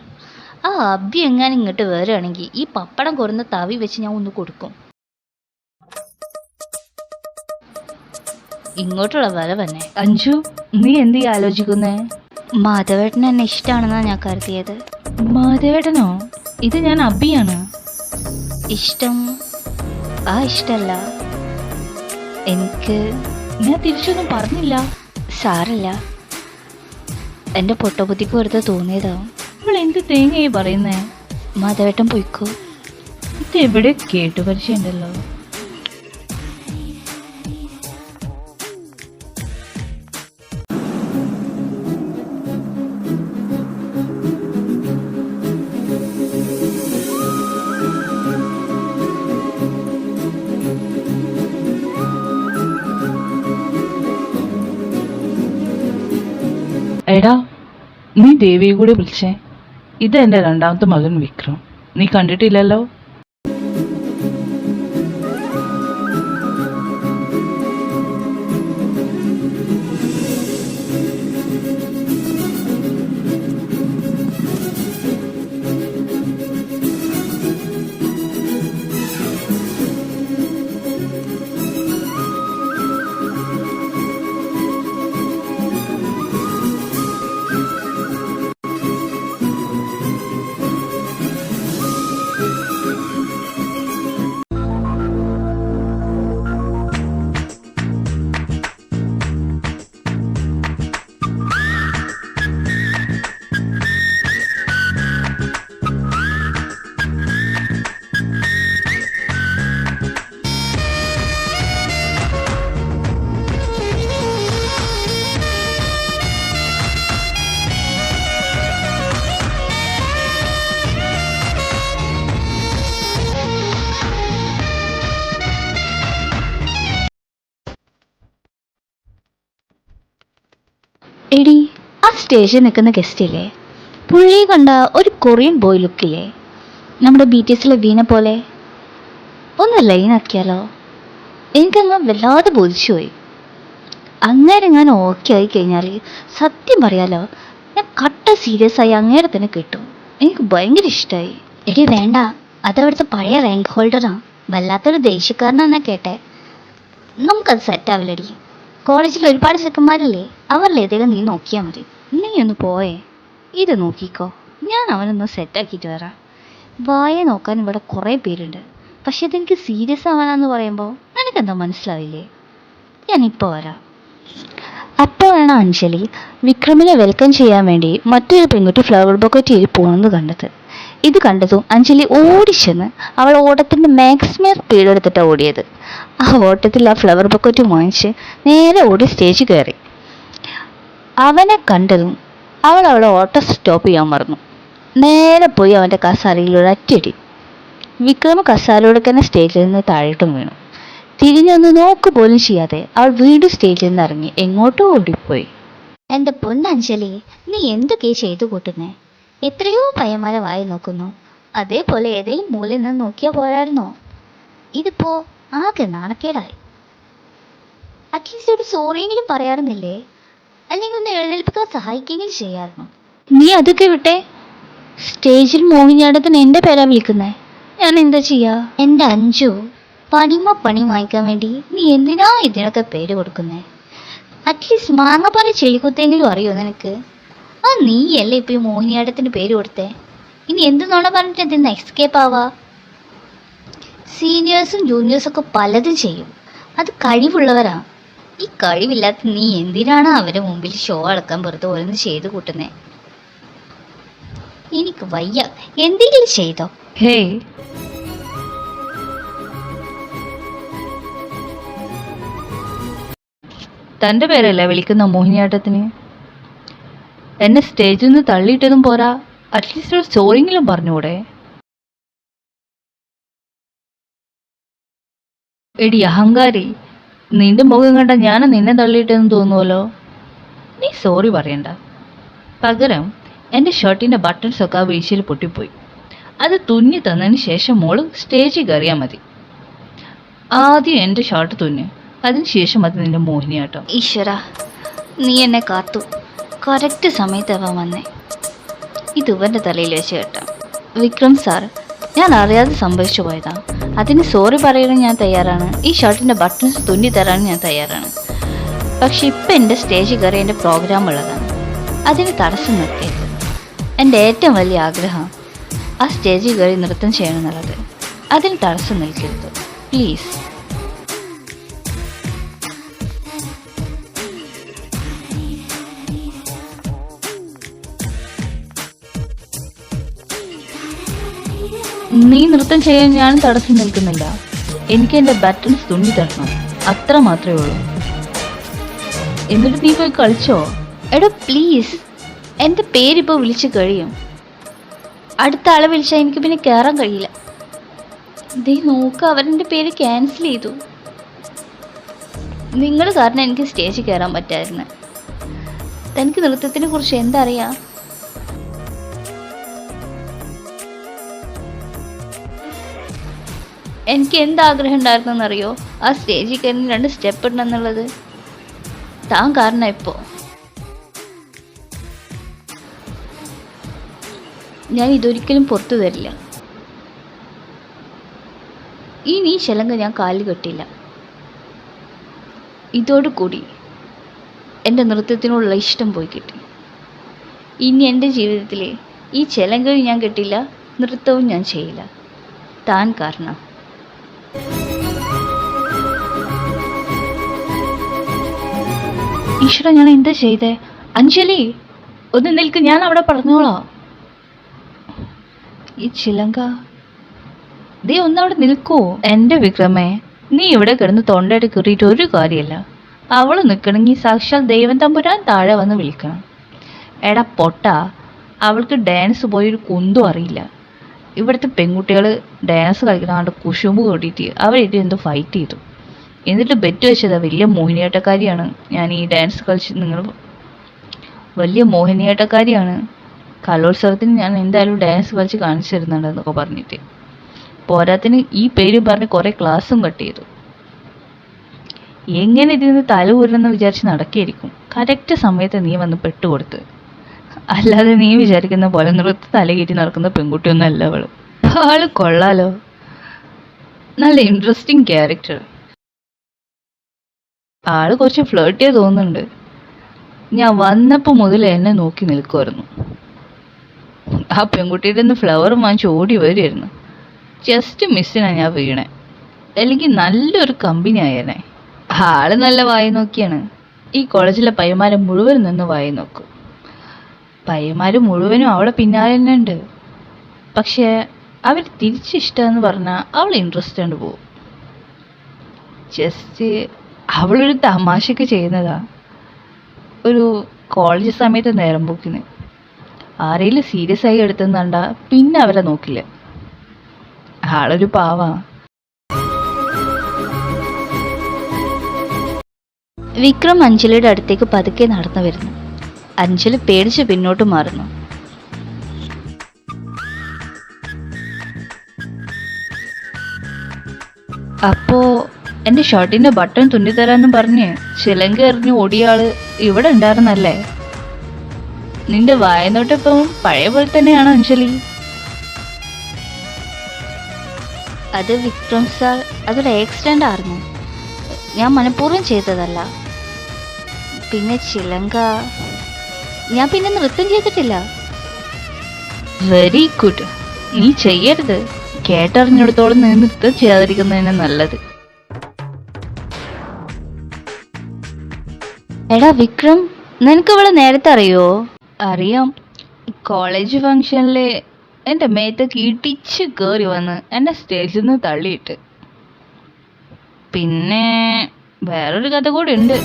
ആ അബി എങ്ങാനും ഇങ്ങോട്ട് വരികയാണെങ്കിൽ ഈ പപ്പടം കുറഞ്ഞ തവി വെച്ച് ഞാൻ ഒന്ന് കൊടുക്കും. ഇങ്ങോട്ടുള്ള വര തന്നെ. അഞ്ജു, നീ എന്ത് ആലോചിക്കുന്നേ? മാധവേട്ടൻ എന്നെ ഇഷ്ടമാണെന്നാണ് ഞാൻ കരുതിയത്. മാധവേട്ടനോ? ഇത് ഞാൻ അബിയാണ്. ഇഷ്ടം ആ ഇഷ്ടമല്ല എനിക്ക്. ഞാൻ തിരിച്ചൊന്നും പറഞ്ഞില്ല. സാരല്ല, എൻ്റെ പൊട്ടബുദ്ധിക്ക് വെറുതെ തോന്നിയതാവും. നമ്മൾ എന്ത് തേങ്ങയായി പറയുന്നേ? മാധവേട്ടൻ പോയിക്കോ. ഇത് എവിടെ കേട്ടു പരിചയമുണ്ടല്ലോ. എടാ, നീ ദേവിയെ കൂടി വിളിച്ചേ. ഇത് എൻ്റെ രണ്ടാമത്തെ മകൻ വിക്രം. നീ കണ്ടിട്ടില്ലല്ലോ. എടി, ആ സ്റ്റേജിൽ നിൽക്കുന്ന ഗസ്റ്റില്ലേ, പുഴയെ കണ്ട ഒരു കൊറിയൻ ബോയ് ലുക്കില്ലേ, നമ്മുടെ BTSലെ വീണ പോലെ. ഒന്ന് ലൈനാക്കിയാലോ? എനിക്കങ്ങ് വല്ലാതെ ബോധിച്ചുപോയി. അങ്ങനെ ഞാൻ ഓക്കെ ആയി കഴിഞ്ഞാൽ സത്യം പറയാലോ, ഞാൻ കട്ട സീരിയസ് ആയി അങ്ങേരെ തന്നെ കിട്ടും. എനിക്ക് ഭയങ്കര ഇഷ്ടമായി. എടി വേണ്ട, അതവിടുത്തെ പഴയ റാങ്ക് ഹോൾഡറാണ്, വല്ലാത്തൊരു ദേഷ്യക്കാരനാണെന്നാ കേട്ടെ. നമുക്കത് സെറ്റാവില്ലടി. കോളേജിൽ ഒരുപാട് ചെക്കന്മാരില്ലേ, അവരിൽ ഏതെങ്കിലും നീ നോക്കിയാൽ മതി. നീ ഒന്ന് പോയേ, ഇത് നോക്കിക്കോ, ഞാൻ അവനൊന്ന് സെറ്റാക്കിയിട്ട് വരാം. വായ നോക്കാൻ ഇവിടെ കുറേ പേരുണ്ട്, പക്ഷെ ഇതെനിക്ക് സീരിയസ് ആവാനാന്ന് പറയുമ്പോൾ നിനക്കെന്താ മനസ്സിലാവില്ലേ? ഞാനിപ്പോൾ വരാം. അപ്പോഴാണ് അഞ്ജലി വിക്രമിനെ വെൽക്കം ചെയ്യാൻ വേണ്ടി മറ്റൊരു പെൺകുട്ടി ഫ്ലവർ ബൊക്കറ്റ് പോകുന്നത് കണ്ടത്. ഇത് കണ്ടതും അഞ്ജലി ഓടിച്ചെന്ന് അവൾ ഓടത്തിൻ്റെ മാക്സിമം സ്പീഡ് എടുത്തിട്ടാണ് ഓടിയത്. ആ ഓട്ടത്തിൽ ആ ഫ്ലവർ ബക്കറ്റ് വാങ്ങിച്ച് നേരെ ഓടി സ്റ്റേജിൽ കയറി. അവനെ കണ്ടതും അവൾ അവളെ ഓട്ടം സ്റ്റോപ്പ് ചെയ്യാൻ മറന്നു. നേരെ പോയി അവൻ്റെ കസാരയിൽ ഒരു അറ്റടി. വിക്രമ കസാരയോടെ തന്നെ സ്റ്റേജിൽ നിന്ന് താഴോട്ടും വീണു. തിരിഞ്ഞൊന്ന് നോക്ക് പോലും ചെയ്യാതെ അവൾ വീണ്ടും സ്റ്റേജിൽ നിന്ന് ഇറങ്ങി എങ്ങോട്ടോ ഓടിപ്പോയി. എൻ്റെ പൊന്നഞ്ജലി, നീ എന്തൊക്കെ ചെയ്തു കൂട്ടുന്നേ? എത്രയോ പയ്യന്മാരെ വായി നോക്കുന്നു. അതേപോലെ ഏതെങ്കിലും മൂലയിൽ നിന്ന് നോക്കിയാൽ പോരായിരുന്നോ? ഇതിപ്പോ ആകെ നാണക്കേടായി. അറ്റ്ലീസ്റ്റ് ഒരു സോറിയെങ്കിലും പറയാറുന്നില്ലേ? അല്ലെങ്കിൽ ഒന്ന് എഴുന്നേൽപ്പിക്കാൻ സഹായിക്കുകയും ചെയ്യാമായിരുന്നു. നീ അതൊക്കെ വിട്ടെ. സ്റ്റേജിൽ മോഹിനിയാട്ടത്തിന് എൻ്റെ പേരാ വിളിക്കുന്നേ. ഞാൻ എന്താ ചെയ്യാ? എൻ്റെ അഞ്ജു, പണി വാങ്ങിക്കാൻ വേണ്ടി നീ എന്തിനാ ഇതിനൊക്കെ പേര് കൊടുക്കുന്നേ? അറ്റ്ലീസ്റ്റ് മാങ്ങാപ്പാറ ചെളിക്കുത്തെങ്കിലും അറിയോ നിനക്ക്? ആ നീയല്ലേ ഇപ്പൊ ഈ മോഹിനിയാട്ടത്തിന് പേര് കൊടുത്തേ. ഇനി എന്ത് നോണ പറഞ്ഞിട്ട് എന്തിന്ന് എസ്കേപ്പ് ആവാ? സീനിയേഴ്സും ജൂനിയേഴ്സൊക്കെ പലതും ചെയ്യും. അത് കഴിവുള്ളവരാ. ഈ കഴിവില്ലാത്ത നീ എന്തിനാണ് അവരെ മുമ്പിൽ ഷോ അളക്കാൻ വെറുതെ ഓരോന്ന് ചെയ്ത് കൂട്ടുന്നേ? എനിക്ക് വയ്യ. എന്തെങ്കിലും ചെയ്തോ? ഹേയ്, തൻ്റെ പേരല്ലേ വിളിക്കുന്ന മോഹിനിയാട്ടത്തിന്? എന്നെ സ്റ്റേജിൽ നിന്ന് തള്ളിയിട്ടതും പോരാ, അറ്റ്ലീസ്റ്റ് ഒരു സോറിയെങ്കിലും പറഞ്ഞുകൂടെ? എടി അഹങ്കാരി, നിന്റെ മുഖം കണ്ട ഞാൻ നിന്നെ തള്ളിയിട്ടെന്ന് തോന്നുമല്ലോ. നീ സോറി പറയണ്ട. പകരം എൻ്റെ ഷർട്ടിൻ്റെ ബട്ടൺസൊക്കെ ആ വീഴ്ചയിൽ പൊട്ടിപ്പോയി. അത് തുന്നി തന്നതിന് ശേഷം മോള് സ്റ്റേജിൽ കയറിയാൽ മതി. ആദ്യം എൻ്റെ ഷർട്ട് തുന്നി, അതിനുശേഷം അത് നിന്റെ മോഹിനിയാട്ടം. ഈശ്വര, നീ എന്നെ കാത്തു. കറക്റ്റ് സമയത്താവാൻ വന്നേ. ഇത് ഇവൻ്റെ തലയിൽ വെച്ച് കേട്ടാം. വിക്രം സാർ, ഞാൻ അറിയാതെ സംഭവിച്ചു പോയതാ. അതിന് സോറി പറയാനും ഞാൻ തയ്യാറാണ്. ഈ ഷർട്ടിൻ്റെ ബട്ടൺസ് തുന്നി തരാനും ഞാൻ തയ്യാറാണ്. പക്ഷെ ഇപ്പം എൻ്റെ സ്റ്റേജിൽ കയറി എൻ്റെ പ്രോഗ്രാം ഉള്ളതാണ്. അതിന് തടസ്സം നിർത്തിയത്. എൻ്റെ ഏറ്റവും വലിയ ആഗ്രഹം ആ സ്റ്റേജിൽ കയറി നൃത്തം ചെയ്യണമെന്നുള്ളത്. അതിന് തടസ്സം നിൽക്കരുത് പ്ലീസ്. നീ നൃത്തം ചെയ്യാൻ ഞാൻ തടസ്സം നിൽക്കുന്നില്ല. എനിക്ക് എൻ്റെ ബട്ടൺസ് തുന്നി തരണം, അത്ര മാത്രമേ ഉള്ളൂ. എന്നിട്ട് നീ പോയി കളിച്ചോ? എടോ പ്ലീസ്, എൻ്റെ പേരിപ്പോൾ വിളിച്ച് കഴിയും. അടുത്ത ആളെ വിളിച്ചാൽ എനിക്ക് പിന്നെ കയറാൻ കഴിയില്ല. ദേ നോക്ക്, അവരെൻ്റെ പേര് ക്യാൻസൽ ചെയ്തു. നിങ്ങൾ കാരണം എനിക്ക് സ്റ്റേജിൽ കയറാൻ പറ്റായിരുന്നു. തനിക്ക് നൃത്തത്തിനെ കുറിച്ച് എന്തറിയാം? എനിക്ക് എന്താഗ്രഹം ഉണ്ടായിരുന്നെന്നറിയോ? ആ സ്റ്റേജിൽ കയറി 2 സ്റ്റെപ്പ് ഉണ്ടെന്നുള്ളത്. താൻ കാരണം ഇപ്പോൾ ഞാൻ ഇതൊരിക്കലും പുറത്തു തരില്ല. ഇനി ഈ ശലങ്ക ഞാൻ കാലിൽ കെട്ടില്ല. ഇതോടുകൂടി എൻ്റെ നൃത്തത്തിനുള്ള ഇഷ്ടം പോയി കിട്ടി. ഇനി എൻ്റെ ജീവിതത്തിൽ ഈ ചെലങ്കയും ഞാൻ കെട്ടില്ല, നൃത്തവും ഞാൻ ചെയ്യില്ല. താൻ കാരണം. ഈശ്വര, ഞാൻ എന്താ ചെയ്തേ? അഞ്ജലി, ഒന്ന് നിൽക്ക്, ഞാൻ അവിടെ പറഞ്ഞോളാം. ഈ ചിലങ്ക, ദേ ഒന്നവിടെ നിൽക്കൂ. എൻ്റെ വിക്രമേ, നീ ഇവിടെ കിടന്ന് തൊണ്ടയിട്ട് കയറിയിട്ട് ഒരു കാര്യമില്ല. അവൾ നിൽക്കണമെങ്കിൽ സാക്ഷാൽ ദൈവം തമ്പുരാൻ താഴെ വന്ന് വിളിക്കണം. എടാ പൊട്ട, അവൾക്ക് ഡാൻസ് പോയൊരു കുന്തും അറിയില്ല. ഇവിടുത്തെ പെൺകുട്ടികൾ ഡാൻസ് കളിക്കണ കുശുമ്പ് കൂട്ടിയിട്ട് അവരായിട്ട് എന്തോ ഫൈറ്റ് ചെയ്തു. എന്നിട്ട് ബെറ്റ് വെച്ചതാ വലിയ മോഹിനിയാട്ടക്കാരിയാണ് ഞാൻ ഈ ഡാൻസ് കളിച്ച്, നിങ്ങൾ വലിയ മോഹിനിയാട്ടക്കാരിയാണ്, കലോത്സവത്തിന് ഞാൻ എന്തായാലും ഡാൻസ് കളിച്ച് കാണിച്ചു തരുന്നുണ്ടെന്നൊക്കെ പറഞ്ഞിട്ട്. പോരാത്തിന് ഈ പേര് പറഞ്ഞ് കുറേ ക്ലാസ്സും കട്ട് ചെയ്തു. എങ്ങനെ ഇതിന് തല ഊരണമെന്ന് വിചാരിച്ച് നടക്കിയായിരിക്കും. കറക്റ്റ് സമയത്ത് നീ വന്ന് പെട്ടുകൊടുത്ത്. അല്ലാതെ നീ വിചാരിക്കുന്ന പോലെ നൃത്ത തലകേറ്റി നടക്കുന്ന പെൺകുട്ടിയൊന്നും അല്ല അവള്. ആള് കൊള്ളാലോ, നല്ല ഇൻട്രസ്റ്റിംഗ് ക്യാരക്ടർ. ആള് കുറച്ച് ഫ്ലേർട്ടിയാ തോന്നുന്നുണ്ട്. ഞാൻ വന്നപ്പോൾ മുതൽ എന്നെ നോക്കി നിൽക്കുമായിരുന്നു. ആ പെൺകുട്ടിയുടെ നിന്ന് ഫ്ലവർ വാങ്ങിച്ച് ഓടി വരുമായിരുന്നു. ജസ്റ്റ് മിസ്സിനാണ് ഞാൻ വീണേ, അല്ലെങ്കിൽ നല്ലൊരു കമ്പനി ആയേനെ. ആള് നല്ല വായി നോക്കിയാണ്. ഈ കോളേജിലെ പയ്യന്മാരെ മുഴുവൻ നിന്ന് വായി നോക്കും. പയ്യന്മാർ മുഴുവനും അവളെ പിന്നാലെ തന്നെ ഉണ്ട്. പക്ഷേ അവർ തിരിച്ചിഷ്ടമെന്ന് പറഞ്ഞാൽ അവൾ ഇൻട്രസ്റ്റ് കൊണ്ട് പോകും. ജസ്റ്റ് അവളൊരു തമാശയൊക്കെ ചെയ്യുന്നതാ, ഒരു കോളേജ് സമയത്ത് നേരം പോക്കിന്. ആരെങ്കിലും സീരിയസ് ആയി എടുത്തെന്നണ്ട പിന്നെ അവരെ നോക്കില്ല. ആളൊരു പാവാ. വിക്രം അഞ്ജലിയുടെ അടുത്തേക്ക് പതുക്കെ നടന്നു വരുന്നു. അഞ്ജലി പേടിച്ച് പിന്നോട്ട് മാറുന്നു. അപ്പോ എൻ്റെ ഷർട്ടിൻ്റെ ബട്ടൺ തുന്നിത്തരാന്നും പറഞ്ഞ് ചിലങ്ക എറിഞ്ഞ് ഓടിയ ആള് ഇവിടെ ഉണ്ടായിരുന്നല്ലേ? നിന്റെ വായനോട്ടിപ്പം പഴയ പോലെ തന്നെയാണ് അഞ്ജലി. അത് വിക്രം സാർ, അതൊരു ആക്സിഡൻ്റ് ആയിരുന്നു. ഞാൻ മനഃപൂർവ്വം ചെയ്തതല്ല. പിന്നെ ചിലങ്ക ഞാൻ പിന്നെ നൃത്തം ചെയ്തിട്ടില്ല. Very good. നീ ചെയ്യരുത്. കേട്ടറിഞ്ഞിടത്തോളം നീ നൃത്തം ചെയ്യാതിരിക്കുന്നതിന് നല്ലത്. എടാ വിക്രം, നിനക്ക് ഇവിടെ നേരത്തെ അറിയോ? അറിയാം. കോളേജ് ഫംഗ്ഷനിൽ എൻ്റെ മേത്തൊക്കെ ഇടിച്ച് കയറി വന്ന് എന്നെ സ്റ്റേജിൽ നിന്ന് തള്ളിയിട്ട്. പിന്നെ വേറൊരു കഥ കൂടി ഉണ്ട്.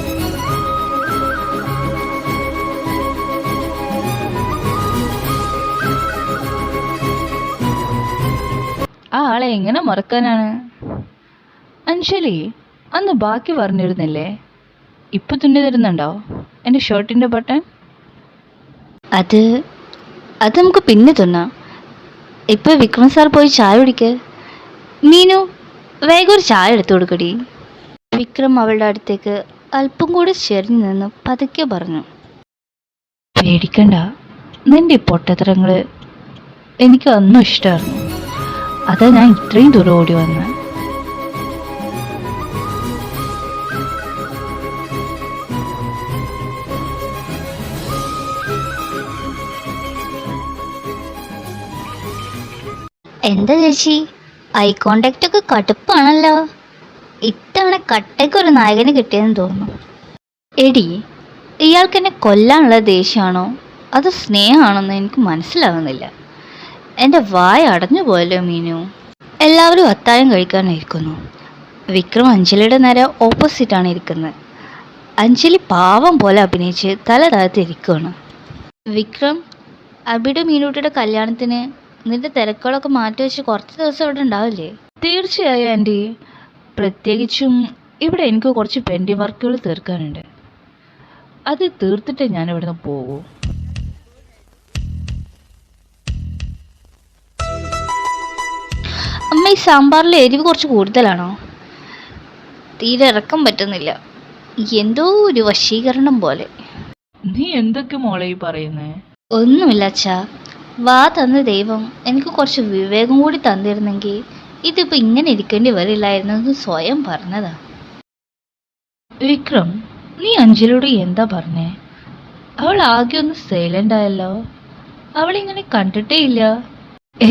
ആ ആളെ എങ്ങനെ മറക്കാനാണ്? അഞ്ജലി, അന്ന് ബാക്കി പറഞ്ഞിരുന്നില്ലേ? ഇപ്പൊ തുന്നി തരുന്നുണ്ടോ എൻ്റെ ഷർട്ടിൻ്റെ ബട്ടൺ? അത് നമുക്ക് പിന്നെ തുന്നാം. ഇപ്പൊ വിക്രം സാർ പോയി ചായ കുടിക്ക്. മീനു, വേഗം ഒരു ചായ എടുത്തു കൊടുക്കടി. വിക്രം അവളുടെ അടുത്തേക്ക് അല്പം കൂടി ചെരിഞ്ഞു നിന്ന് പതുക്കെ പറഞ്ഞു. പേടിക്കണ്ട, നിന്റെ ഈ പൊട്ടത്തരങ്ങള് എനിക്ക് അന്നും ഇഷ്ടമായിരുന്നു. അതാ ഞാൻ ഇത്രയും ദൂരം ഓടി വന്നത്. എന്താ ചേച്ചി, ഐ കോണ്ടാക്ട് ഒക്കെ കടുപ്പാണല്ലോ. ഇത്തവണ കട്ടയ്ക്കൊരു നായകന് കിട്ടിയെന്ന് തോന്നുന്നു. എടി, ഇയാൾക്ക് എന്നെ കൊല്ലാനുള്ള ദേഷ്യമാണോ അതോ സ്നേഹമാണോന്ന് എനിക്ക് മനസ്സിലാവുന്നില്ല. എൻ്റെ വായ അടഞ്ഞു പോയല്ലോ മീനു. എല്ലാവരും അത്താഴം കഴിക്കാനിരിക്കുന്നു. വിക്രം അഞ്ജലിയുടെ നേരെ ഓപ്പോസിറ്റാണ് ഇരിക്കുന്നത്. അഞ്ജലി പാവം പോലെ അഭിനയിച്ച് തല താഴ്ത്തിരിക്കുകയാണ്. വിക്രം, അബിയുടെ മീനൂട്ടിയുടെ കല്യാണത്തിന് നിന്റെ തിരക്കുകളൊക്കെ മാറ്റി വെച്ച് കുറച്ച് ദിവസം ഇവിടെ ഉണ്ടാവില്ലേ? തീർച്ചയായും ആൻറ്റി. പ്രത്യേകിച്ചും ഇവിടെ എനിക്ക് കുറച്ച് പെൻഡിങ് വർക്കുകൾ തീർക്കാനുണ്ട്. അത് തീർത്തിട്ടേ ഞാൻ ഇവിടുന്ന് പോകൂ. അമ്മ, ഈ സാമ്പാറിൽ എരിവ് കുറച്ച് കൂടുതലാണോ? തീരെ ഇറക്കം പറ്റുന്നില്ല. എന്തോ ഒരു വശീകരണം പോലെ. നീ എന്തൊക്കെ മോളെ ഈ പറയുന്നേ? ഒന്നുമില്ല അച്ഛാ. വാ തന്ന ദൈവം എനിക്ക് കുറച്ച് വിവേകം കൂടി തന്നിരുന്നെങ്കിൽ ഇതിപ്പോൾ ഇങ്ങനെ ഇരിക്കേണ്ടി വരില്ലായിരുന്നു എന്ന് സ്വയം പറഞ്ഞതാ. വിക്രം, നീ അഞ്ജലിയോട് എന്താ പറഞ്ഞേ? അവൾ ആകെ ഒന്ന് സൈലന്റ് ആയല്ലോ. അവളിങ്ങനെ കണ്ടിട്ടേ ഇല്ല.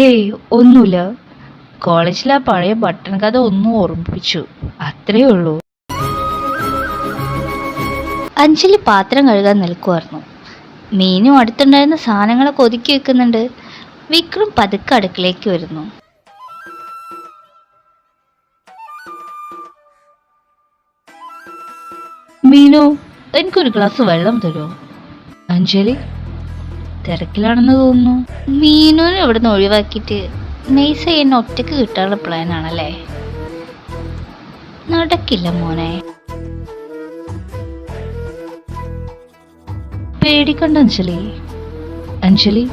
ഏയ് ഒന്നുമില്ല. കോളേജിലെ ആ പഴയ ബട്ടൺ കഥ ഒന്നും ഓർമ്മിപ്പിച്ചു, അത്രേ ഉള്ളൂ. അഞ്ജലി പാത്രം കഴുകാൻ നിൽക്കുമായിരുന്നു. മീനും അടുത്തുണ്ടായിരുന്ന സാധനങ്ങളൊക്കെ ഒതുക്കി വെക്കുന്നുണ്ട്. വിക്രം പതുക്കെ അടുക്കളയ്ക്ക് വരുന്നു. മീനു, എനിക്കൊരു ഗ്ലാസ് വെള്ളം തരുമോ? അഞ്ജലി തിരക്കിലാണെന്ന് തോന്നുന്നു. മീനുവിനെ ഇവിടുന്ന് ഒഴിവാക്കിയിട്ട് നൈസ എന്നെ ഒറ്റയ്ക്ക് കിട്ടാനുള്ള പ്ലാൻ ആണല്ലേ? നടക്കില്ല മോനെ. പേടിക്കണ്ട അഞ്ജലി. അഞ്ജലി,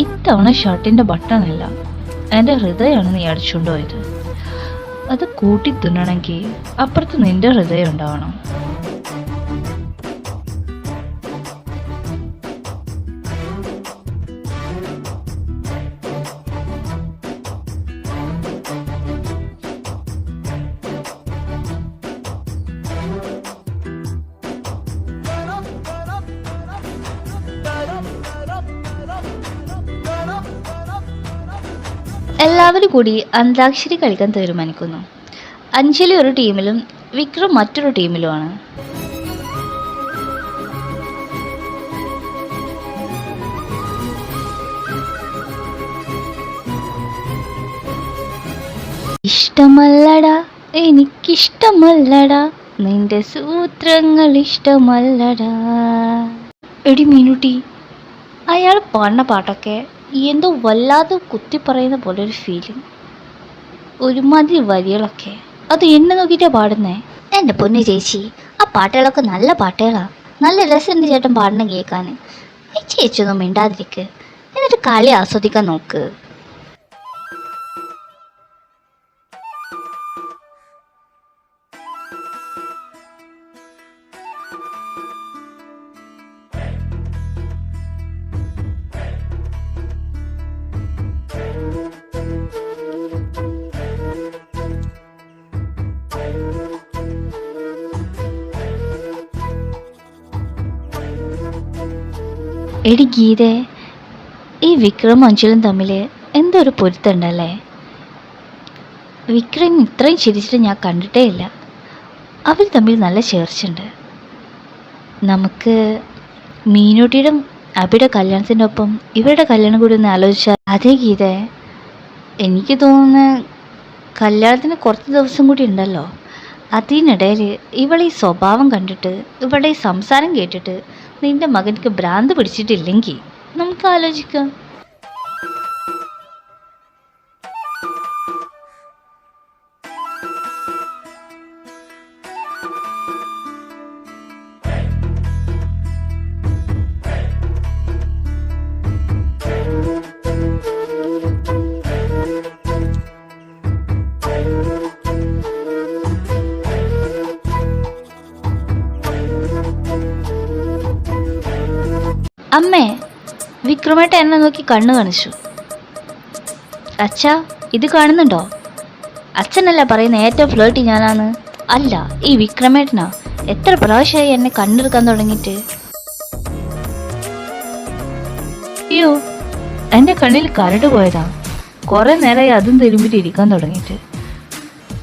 ഇത്തവണ ഷർട്ടിന്റെ ബട്ടണല്ല, എൻ്റെ ഹൃദയമാണ് നീ അടിച്ചുകൊണ്ട് പോയത്. അത് കൂട്ടി തിന്നണമെങ്കിൽ അപ്പുറത്ത് നിന്റെ ഹൃദയം ഉണ്ടാവണം. എല്ലാവരും കൂടി അന്താക്ഷരി കളിക്കാൻ തീരുമാനിക്കുന്നു. അഞ്ജലി ഒരു ടീമിലും വിക്രം മറ്റൊരു ടീമിലുമാണ്. ഇഷ്ടമല്ലടാ എനിക്കിഷ്ടമല്ലടാ നിന്റെ സൂത്രങ്ങൾ ഇഷ്ടമല്ലടാ. എടി മീനുട്ടി, അയാൾ പാടുന്ന പാട്ടൊക്കെ എന്തോ വല്ലാതെ കുത്തി പറയുന്ന പോലെ ഒരു ഫീലിംഗ്. ഒരുമാതിരി വരികളൊക്കെ അത് എന്നെ നോക്കിയിട്ടാ പാടുന്നേ. എൻ്റെ പൊന്നു ചേച്ചി, ആ പാട്ടുകളൊക്കെ നല്ല പാട്ടുകളാ. നല്ല രസമുണ്ട് ചേട്ടൻ പാടണ കേൾക്കാൻ. ചേച്ചി ഒന്നും മിണ്ടാതിരിക്ക്, എന്നിട്ട് കളി ആസ്വദിക്കാൻ നോക്ക്. എടി ഗീതേ, ഈ വിക്രം അഞ്ജലും തമ്മിൽ എന്തോ ഒരു പൊരുത്തമുണ്ടല്ലേ. വിക്രം ഇത്രയും ചിരിച്ചിട്ട് ഞാൻ കണ്ടിട്ടേ ഇല്ല. അവർ തമ്മിൽ നല്ല ചേർച്ചയുണ്ട്. നമുക്ക് മീനൂട്ടിയുടെ അബിയുടെ കല്യാണത്തിൻ്റെ ഒപ്പം ഇവരുടെ കല്യാണം കൂടി ഒന്ന് ആലോചിച്ചാൽ. അതേ ഗീതേ, എനിക്ക് തോന്നുന്നു കല്യാണത്തിന് കുറച്ച് ദിവസം കൂടി ഉണ്ടല്ലോ. അതിനിടയിൽ ഇവളെ ഈ സ്വഭാവം കണ്ടിട്ട് ഇവളുടെ ഈ സംസാരം കേട്ടിട്ട് നിന്റെ മകനിക്ക് ഭ്രാന്ത് പിടിച്ചിട്ടില്ലെങ്കിൽ നമുക്ക് ആലോചിക്കാം. അമ്മേ, വിക്രമേട്ട എന്നെ നോക്കി കണ്ണു കാണിച്ചു. അച്ഛാ, ഇത് കാണുന്നുണ്ടോ? അച്ഛനല്ല പറയുന്ന ഏറ്റവും ഫ്ലേർട്ടി ഞാനാണ്. അല്ല, ഈ വിക്രമേട്ടനാ. എത്ര പ്രാവശ്യമായി എന്നെ കണ്ണെടുക്കാൻ തുടങ്ങിയിട്ട്. അയ്യോ, എൻ്റെ കണ്ണിൽ കരട് പോയതാ. കുറെ നേരമായി അതും തിരുമ്പിട്ട് ഇരിക്കാൻ തുടങ്ങിയിട്ട്.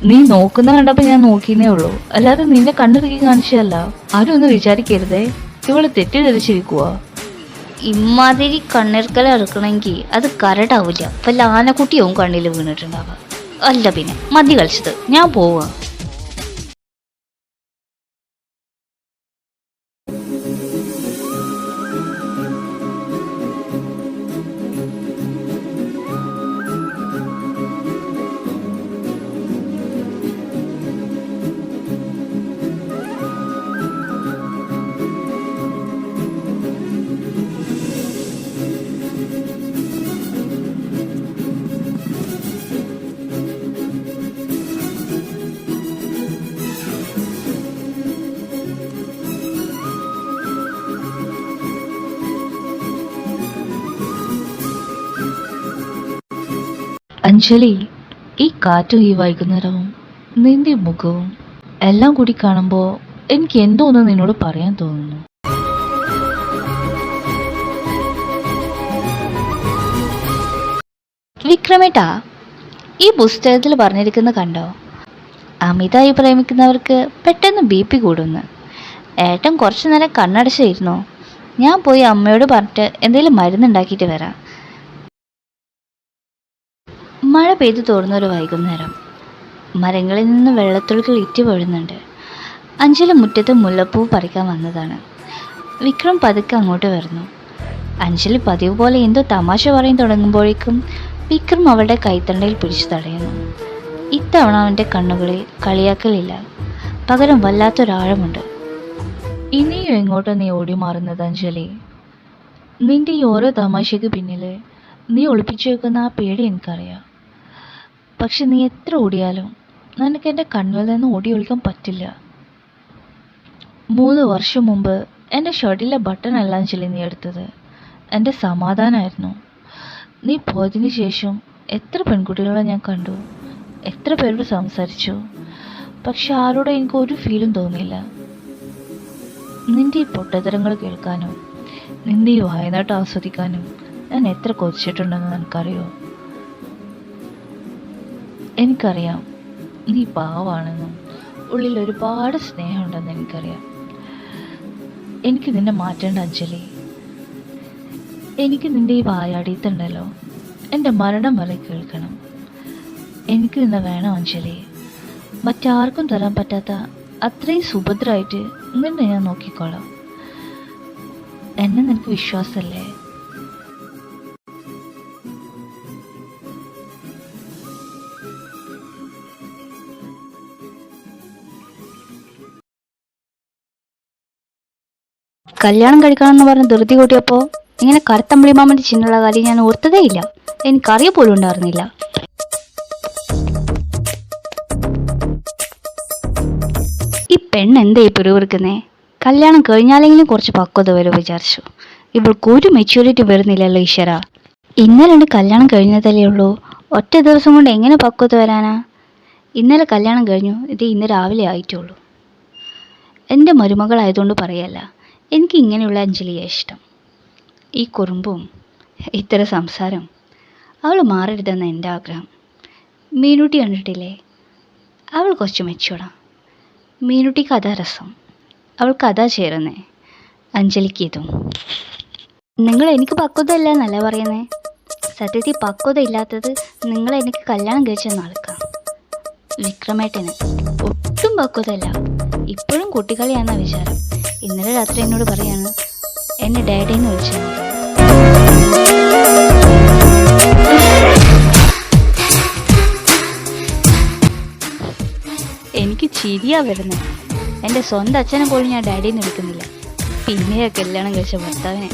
നീ നോക്കുന്ന കണ്ടപ്പോൾ ഞാൻ നോക്കിയേ ഉള്ളൂ, അല്ലാതെ നിന്നെ കണ്ണിറുക്കി കാണിച്ചതല്ല. ആരും ഒന്നും വിചാരിക്കരുതേ, ഇവള് തെറ്റിദ്ധരിച്ചിരിക്കുക. ഇമ്മാതിരി കണ്ണിറുക്കൽ ഇറക്കണമെങ്കിൽ അത് കരടാവില്ല, വല്ല ആനക്കുട്ടിയാവും കണ്ണിൽ വീണിട്ടുണ്ടാവുക. അല്ല പിന്നെ മതി കളിച്ചത്, ഞാൻ പോവാ. അഞ്ജലി, ഈ കാറ്റും ഈ വൈകുന്നേരവും നിന്റെ മുഖവും എല്ലാം കൂടി കാണുമ്പോൾ എനിക്ക് എന്തോ ഒന്ന് നിന്നോട് പറയാൻ തോന്നുന്നു. വിക്രമേട്ടാ, ഈ പുസ്തകത്തിൽ പറഞ്ഞിരിക്കുന്ന കണ്ടോ? അമിതായി പ്രേമിക്കുന്നവർക്ക് പെട്ടെന്ന് BP കൂടുന്നു. ഏട്ടൻ കുറച്ചു നേരം കണ്ണടച്ചായിരുന്നോ? ഞാൻ പോയി അമ്മയോട് പറഞ്ഞിട്ട് എന്തെങ്കിലും മരുന്നുണ്ടാക്കിയിട്ട് വരാം. മഴ പെയ്തു തോർന്നൊരു വൈകുന്നേരം. മരങ്ങളിൽ നിന്ന് വെള്ളത്തുള്ളികൾ ഇറ്റി വീഴുന്നുണ്ട്. അഞ്ജലി മുറ്റത്ത് മുല്ലപ്പൂ പറിക്കാൻ വന്നതാണ്. വിക്രം പതുക്കെ അങ്ങോട്ട് വരുന്നു. അഞ്ജലി പതിവ് പോലെ എന്തോ തമാശ പറയാൻ തുടങ്ങുമ്പോഴേക്കും വിക്രം അവളുടെ കൈത്തണ്ടയിൽ പിടിച്ചു തടയുന്നു. ഇത്തവണ അവൻ്റെ കണ്ണുകളിൽ കളിയാക്കലില്ല, പകരം വല്ലാത്തൊരാഴമുണ്ട്. ഇനിയും എങ്ങോട്ടാ നീ ഓടി മാറുന്നത് അഞ്ജലി? നിന്റെ ഈ ഓരോ തമാശയ്ക്ക് പിന്നിൽ നീ ഒളിപ്പിച്ചു വെക്കുന്ന ആ പേടി എനിക്കറിയാം. പക്ഷെ നീ എത്ര ഓടിയാലും നിനക്ക് എൻ്റെ കണ്ണിൽ നിന്ന് ഓടി ഒളിക്കാൻ പറ്റില്ല. 3 വർഷം മുമ്പ് എൻ്റെ ഷർട്ടിലെ ബട്ടൺ അല്ല അഞ്ജലി നീ എടുത്തത്, എൻ്റെ സമാധാനമായിരുന്നു. നീ പോയതിന് ശേഷം എത്ര പെൺകുട്ടികളെ ഞാൻ കണ്ടു, എത്ര പേരോട് സംസാരിച്ചു. പക്ഷെ ആരോടും എനിക്ക് ഒരു ഫീലും തോന്നിയില്ല. നിന്റെ ഈ പൊട്ടത്തരങ്ങൾ കേൾക്കാനും നിന്റെ ഈ വായനാട്ടം ആസ്വദിക്കാനും ഞാൻ എത്ര കൊതിച്ചിട്ടുണ്ടെന്ന് നിനക്കറിയോ? എനിക്കറിയാം നീ പാവാണെന്നും ഉള്ളിൽ ഒരുപാട് സ്നേഹമുണ്ടെന്ന് എനിക്കറിയാം. എനിക്ക് നിന്നെ മാറ്റേണ്ട അഞ്ജലി. എനിക്ക് നിന്റെ ഈ വായാടിത്തുണ്ടല്ലോ എൻ്റെ മരണം വരെ കേൾക്കണം. എനിക്ക് നിന്നെ വേണം അഞ്ജലി. മറ്റാർക്കും തരാൻ പറ്റാത്ത അത്രയും സുഭദ്രമായിട്ട് നിന്നെ ഞാൻ നോക്കിക്കോളാം. എന്നെ നിനക്ക് വിശ്വാസമല്ലേ? കല്യാണം കഴിക്കണമെന്ന് പറഞ്ഞ് ധൃതി കൂട്ടിയപ്പോൾ ഇങ്ങനെ കറുത്തമ്പിളി മാമൻ്റെ ചിഹ്നമുള്ള കാര്യം ഞാൻ ഓർത്തതേ ഇല്ല. എനിക്കറിയ പോലും ഉണ്ടായിരുന്നില്ല. ഈ പെണ്ണ് എന്താ ഈ പിറുവിറുക്കുന്നേ? കല്യാണം കഴിഞ്ഞാലെങ്കിലും കുറച്ച് പക്വത വരും വിചാരിച്ചു. ഇവൾക്ക് ഒരു മെച്യൂരിറ്റി വരുന്നില്ലല്ലോ ഈശ്വര. ഇന്നലെ കല്യാണം കഴിഞ്ഞതല്ലേ ഉള്ളൂ. ഒറ്റ ദിവസം കൊണ്ട് എങ്ങനെ പക്വത വരാനാ? ഇന്നലെ കല്യാണം കഴിഞ്ഞു, ഇത് ഇന്ന് രാവിലെ ആയിട്ടുള്ളൂ. എൻ്റെ മരുമകളായതുകൊണ്ട് പറയല്ല, എനിക്ക് ഇങ്ങനെയുള്ള അഞ്ജലിയെ ഇഷ്ടം. ഈ കുറുമ്പും ഇത്തരം സംസാരം അവൾ മാറരുതെന്ന് എൻ്റെ ആഗ്രഹം. മീനുട്ടി കണ്ടിട്ടില്ലേ? അവൾ കുറച്ച് മെച്ചൂടാ. മീനുട്ടിക്ക് അതാ രസം, അവൾക്ക് അതാ ചേരുന്നേ. അഞ്ജലിക്ക് ഇതും. നിങ്ങൾ എനിക്ക് പക്വത ഇല്ല എന്നല്ല പറയുന്നേ. സത്യത്തിൽ പക്വത ഇല്ലാത്തത് നിങ്ങൾ എനിക്ക് കല്യാണം കഴിച്ചെന്ന ആൾക്കാ. വിക്രമേട്ടന് ഒട്ടും പക്വത ഇല്ല. ഇപ്പോഴും കുട്ടികളിയാണെന്ന വിചാരം. ഇന്നലെ രാത്രി എന്നോട് പറയാണ് എന്നെ ഡാഡിന്ന് വിളിച്ചത്. എനിക്ക് ചിരിയാ വരുന്നത്. എൻ്റെ സ്വന്തം അച്ഛനെ പോലും ഞാൻ ഡാഡിന്ന് വിളിക്കുന്നില്ല, പിന്നെ കല്യാണം കഴിച്ച ഭർത്താവിനെ.